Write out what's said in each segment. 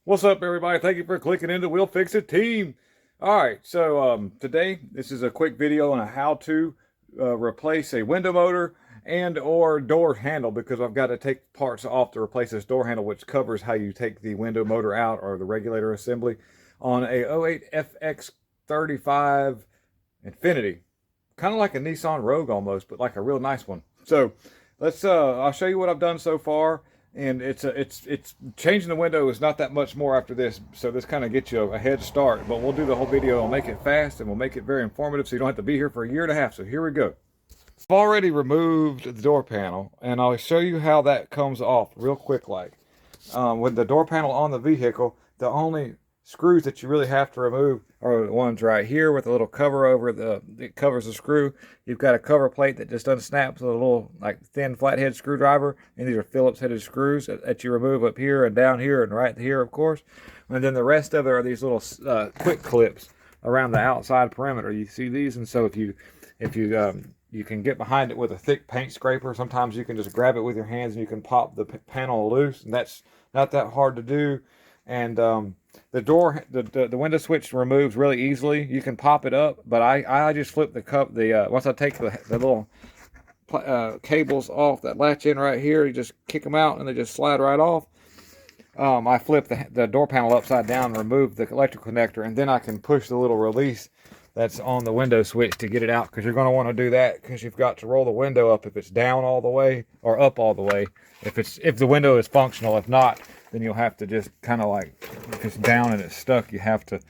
What's up, everybody? Thank you for clicking into We'll Fix It Team. All right, so today this is a quick video on how to replace a window motor and or door handle, because I've got to take parts off to replace this door handle, which covers how you take the window motor out or the regulator assembly on a '08 FX35 Infinity. Kind of like a Nissan Rogue almost, but like a real nice one. So let's I'll show you what I've done so far. And it's changing the window is not that much more after this, so this kind of gets you a head start. But we'll do the whole video and make it fast, and we'll make it very informative, so you don't have to be here for a year and a half. So here we go. I've already removed the door panel, and I'll show you how that comes off real quick. Like with the door panel on the vehicle, the only screws that you really have to remove are the ones right here with a little cover over it covers the screw. You've got a cover plate that just unsnaps with a little like thin flathead screwdriver, and these are Phillips headed screws that you remove up here and down here and right here, of course. And then the rest of it are these little quick clips around the outside perimeter. You see these, and so if you you can get behind it with a thick paint scraper. Sometimes you can just grab it with your hands and you can pop the panel loose, and that's not that hard to do. And the window switch removes really easily. You can pop it up, but I just flip the cup. Once I take the little cables off that latch in right here, you just kick them out and they just slide right off. I flip the door panel upside down and remove the electrical connector, and then I can push the little release that's on the window switch to get it out, because you're going to want to do that because you've got to roll the window up if it's down all the way or up all the way if the window is functional. If not, then you'll have to just kind of like, if it's down and it's stuck, you have to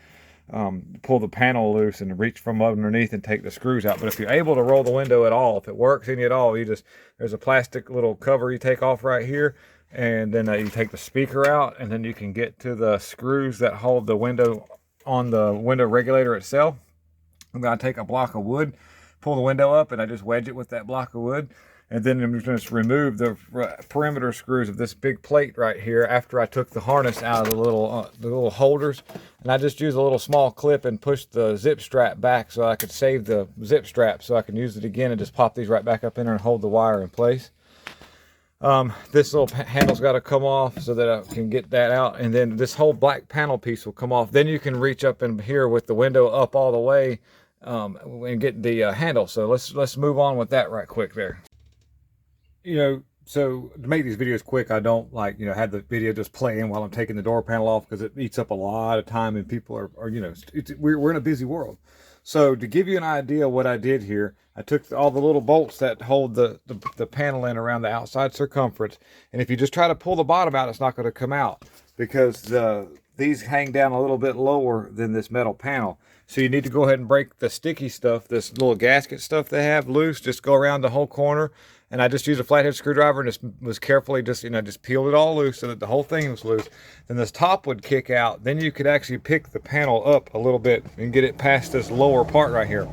pull the panel loose and reach from underneath and take the screws out. But if you're able to roll the window at all, if it works any at all, there's a plastic little cover you take off right here, and then you take the speaker out, and then you can get to the screws that hold the window on the window regulator itself. I'm going to take a block of wood, pull the window up, and I just wedge it with that block of wood. And then I'm just remove the perimeter screws of this big plate right here after I took the harness out of the little holders. And I just use a little small clip and push the zip strap back so I could save the zip strap so I can use it again and just pop these right back up in there and hold the wire in place. This little handle's got to come off so that I can get that out, and then this whole black panel piece will come off. Then you can reach up in here with the window up all the way and get the handle. So let's move on with that right quick there. So to make these videos quick, I don't have the video just playing while I'm taking the door panel off, because it eats up a lot of time and people are we're in a busy world. So to give you an idea of what I did here, I took all the little bolts that hold the panel in around the outside circumference, and if you just try to pull the bottom out, it's not going to come out, because these hang down a little bit lower than this metal panel. So you need to go ahead and break the sticky stuff, this little gasket stuff they have loose. Just go around the whole corner, and I just used a flathead screwdriver and just was carefully just peeled it all loose so that the whole thing was loose. Then this top would kick out. Then you could actually pick the panel up a little bit and get it past this lower part right here.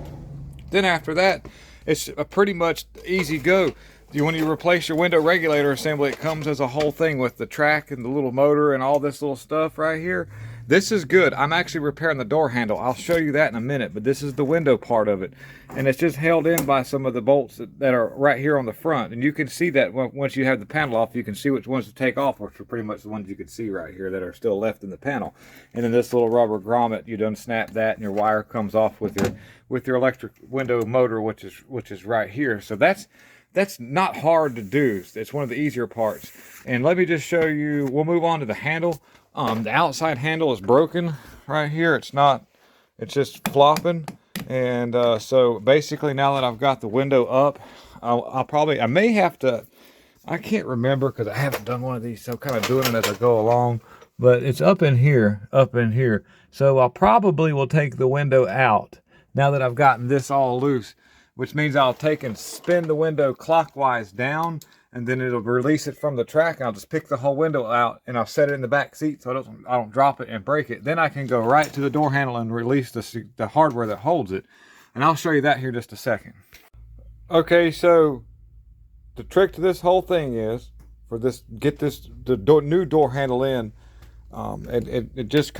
Then after that, it's a pretty much easy go. When you replace your window regulator assembly, it comes as a whole thing with the track and the little motor and all this little stuff right here. This is good. I'm actually repairing the door handle. I'll show you that in a minute, but this is the window part of it. And it's just held in by some of the bolts that are right here on the front. And you can see that once you have the panel off, you can see which ones to take off, which are pretty much the ones you can see right here that are still left in the panel. And then this little rubber grommet, you unsnap that and your wire comes off with your electric window motor, which is right here. So that's not hard to do. It's one of the easier parts. And let me just show you, we'll move on to the handle. The outside handle is broken right here. It's just flopping. And so basically, now that I've got the window up, I may have to, I can't remember because I haven't done one of these, so I'm kind of doing it as I go along. But it's up in here. So I probably will take the window out now that I've gotten this all loose, which means I'll take and spin the window clockwise down, and then it'll release it from the track. I'll just pick the whole window out and I'll set it in the back seat so I don't drop it and break it. Then I can go right to the door handle and release the hardware that holds it. And I'll show you that here in just a second. Okay, so the trick to this whole thing is get the new door handle in. It just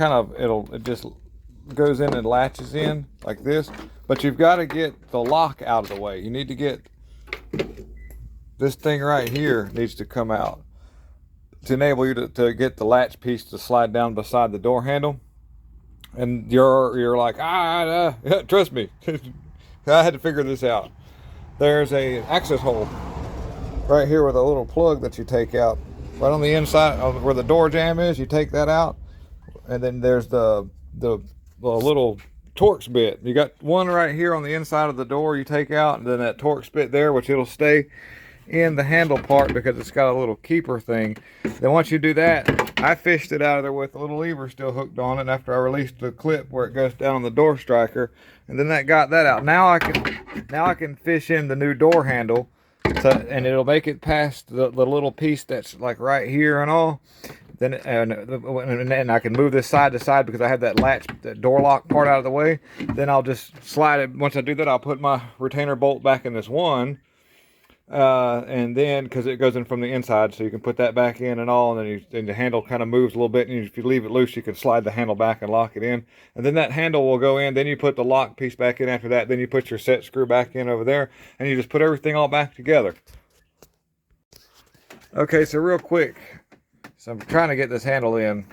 goes in and latches in like this, but you've got to get the lock out of the way. You need to get this thing right here needs to come out. to enable you to get the latch piece to slide down beside the door handle. And you're like, trust me, I had to figure this out. There's a access hole right here with a little plug that you take out right on the inside where the door jamb is. You take that out, and then there's the little Torx bit. You got one right here on the inside of the door you take out, and then that Torx bit there, which it'll stay in the handle part because it's got a little keeper thing. Then once you do that, I fished it out of there with a little lever still hooked on it after I released the clip where it goes down on the door striker, and then that got that out. Now I can fish in the new door handle, and it'll make it past the little piece that's like right here and all. Then and I can move this side to side because I have that latch, that door lock part out of the way. Then I'll just slide it. Once I do that, I'll put my retainer bolt back in this one. And then because it goes in from the inside, so you can put that back in and all, and then the handle kind of moves a little bit, and if you leave it loose you can slide the handle back and lock it in, and then that handle will go in. Then you put the lock piece back in after that, then you put your set screw back in over there, and you just put everything all back together. Okay, so real quick, so I'm trying to get this handle in,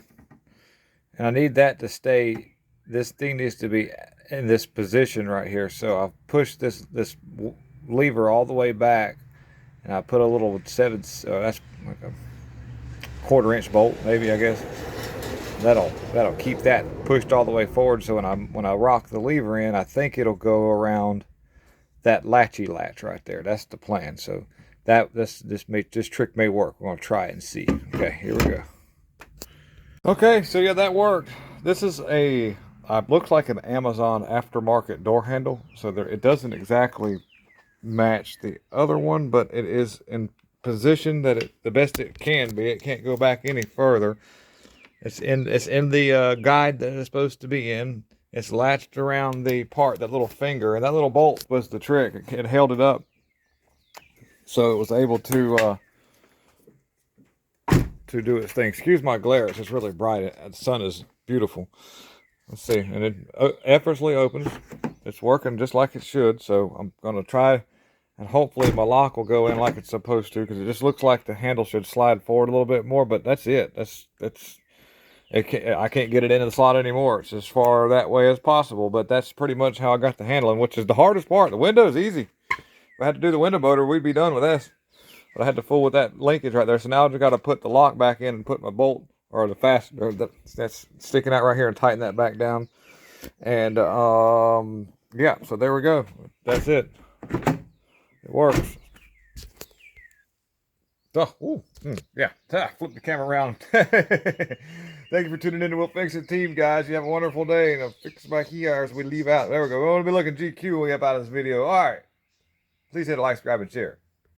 and I need that to stay, this thing needs to be in this position right here, so I've pushed this lever all the way back, and I put a little that's like a 1/4 inch bolt, maybe, I guess. That'll keep that pushed all the way forward, so when I rock the lever in, I think it'll go around that latchy latch right there. That's the plan. So this trick may work. We're gonna try it and see. Okay, here we go. Okay, so yeah, that worked. This is looks like an Amazon aftermarket door handle, so it doesn't exactly match the other one, but it is in position that the best it can be. It can't go back any further. It's in the guide that it's supposed to be in. It's latched around the part, that little finger, and that little bolt was the trick. It held it up, so it was able to do its thing. Excuse my glare; it's just really bright. The sun is beautiful. Let's see, and it effortlessly opens. It's working just like it should. So I'm gonna try, and hopefully my lock will go in like it's supposed to, because it just looks like the handle should slide forward a little bit more. But that's it. I can't get it into the slot anymore. It's as far that way as possible. But that's pretty much how I got the handling, which is the hardest part. The window is easy. If I had to do the window motor, we'd be done with this. But I had to fool with that linkage right there. So now I've just got to put the lock back in and put my bolt, or the fastener that's sticking out right here, and tighten that back down. And yeah, so there we go. That's it. It works. Oh, yeah. Flip the camera around. Thank you for tuning in to We'll Fix It Team, guys. You have a wonderful day, and I'll fix my key hours we leave out. There we go. We want to be looking GQ when we up out of this video. All right. Please hit a like, subscribe, and share.